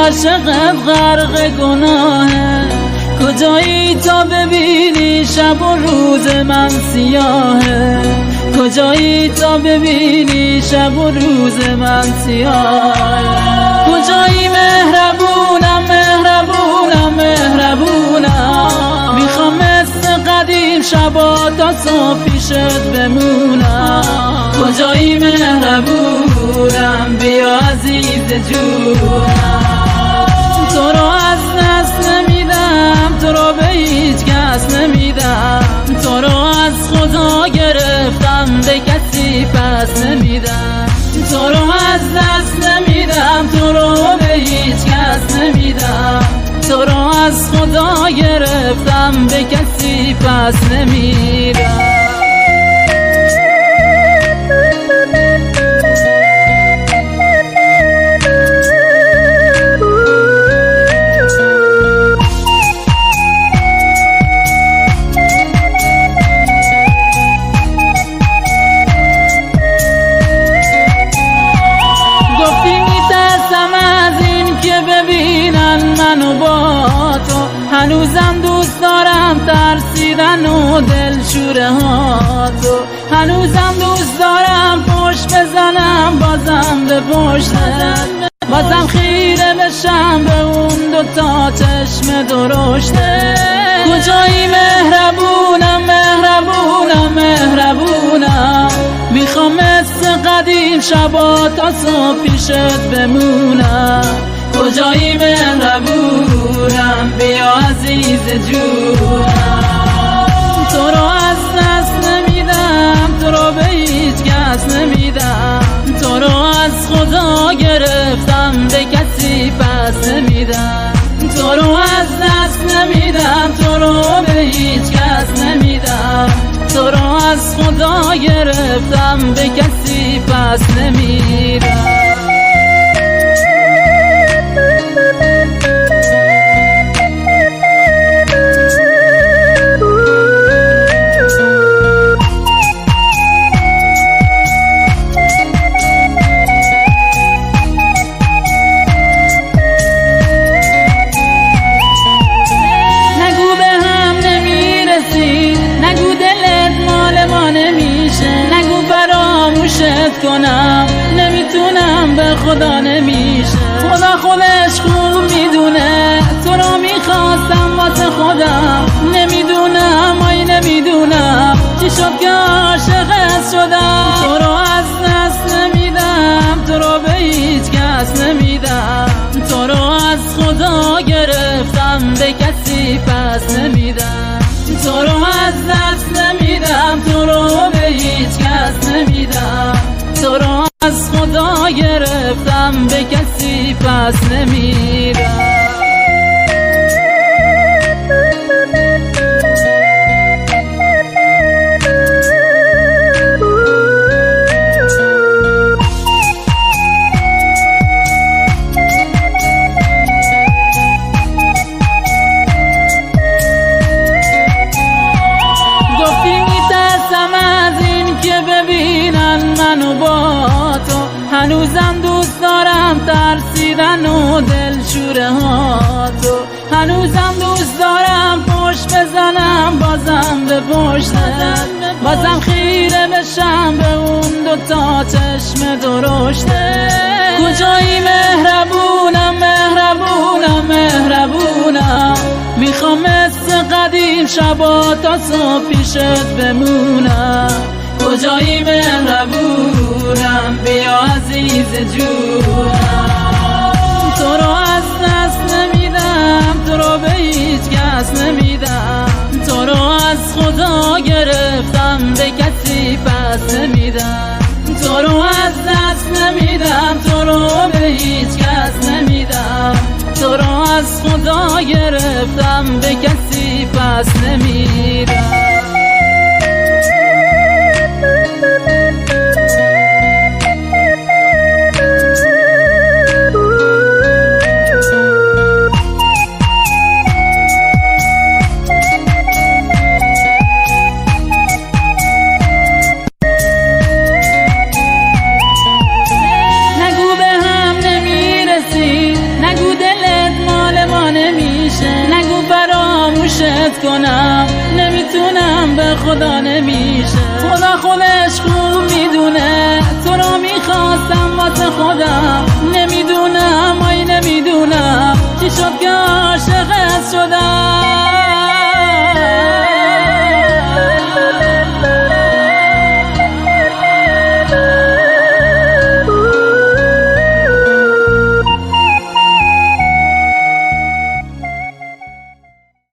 عاشقت غرق گناهه، کجایی تا ببینی شب و روز من سیاهه، کجایی تا ببینی شب و روز من سیاهه. کجایی مهربونم مهربونم مهربونم، میخوام مثل قدیم شبا تا صبح پیشت بمونم. کجایی مهربونم بیا عزیز جونم، تو رو از دست نمیدم، تو رو به هیچ کس نمیدم، تو رو از خدا گرفتم به کسی پس نمیدم، تو رو از دست نمیدم، تو رو به هیچ کس نمیدم، تو رو از خدا گرفتم به کسی پس نمیدم. هنوزم دوست دارم ترسیدن و دلشوره ها تو، هنوزم دوست دارم پشت بزنم بازم به پشتت، بازم خیره بشم به اون دوتا چشم درشته. کجایی مهربونم مهربونم مهربونم، میخوام مثل قدیم شبا تا صبح پیشت بمونم. کجایی مهربونم بیا عزیز جونم، تو رو از دست نمیدم، تو رو به هیچ کس نمیدم، تو رو از خدا گرفتم به کسی پس نمیدم، تو رو از دست نمیدم، تو رو به هیچ کس نمیدم، تو رو از خدا گرفتم به کسی پس نمیدم. کنم نمیتونم به خدا نمیشه، خدا خودش خوب میدونه تو رو میخواستم واسه خودم، نمیدونم آی نمیدونم چی شد که عاشقت شدم. تو رو از دست نمیدم، تو رو به هیچ کس نمیدم، تو رو از خدا گرفتم به کسی پس نمیدم، تو رو از دست نمیدم، تو رو به هیچ کس نمیدم، تو رو از خدا گرفتم به کسی پس نمیدم. هنوزم دوست دارم ترسیدن و دلشوره ها تو، هنوزم دوست دارم پشت بزنم بازم به پشتت، بازم خیره بشم به اون دوتا چشم درشته. کجایی مهربونم مهربونم مهربونم، میخوام مثل قدیم شبا تا صبح پیشت بمونم. کجایی مهربونم بیا عزیز جونم، تو رو از دست نمیدم، تو رو به هیچ کس نمیدم، تو رو از خدا گرفتم به کسی پس نمیدم، تو رو از دست نمیدم، تو رو به هیچ کس نمیدم، تو رو از خدا گرفتم به کسی پس نمیدم. خدا نمیشه. خدا خودش خوب میدونه تو رو میخواستم واسه خودم،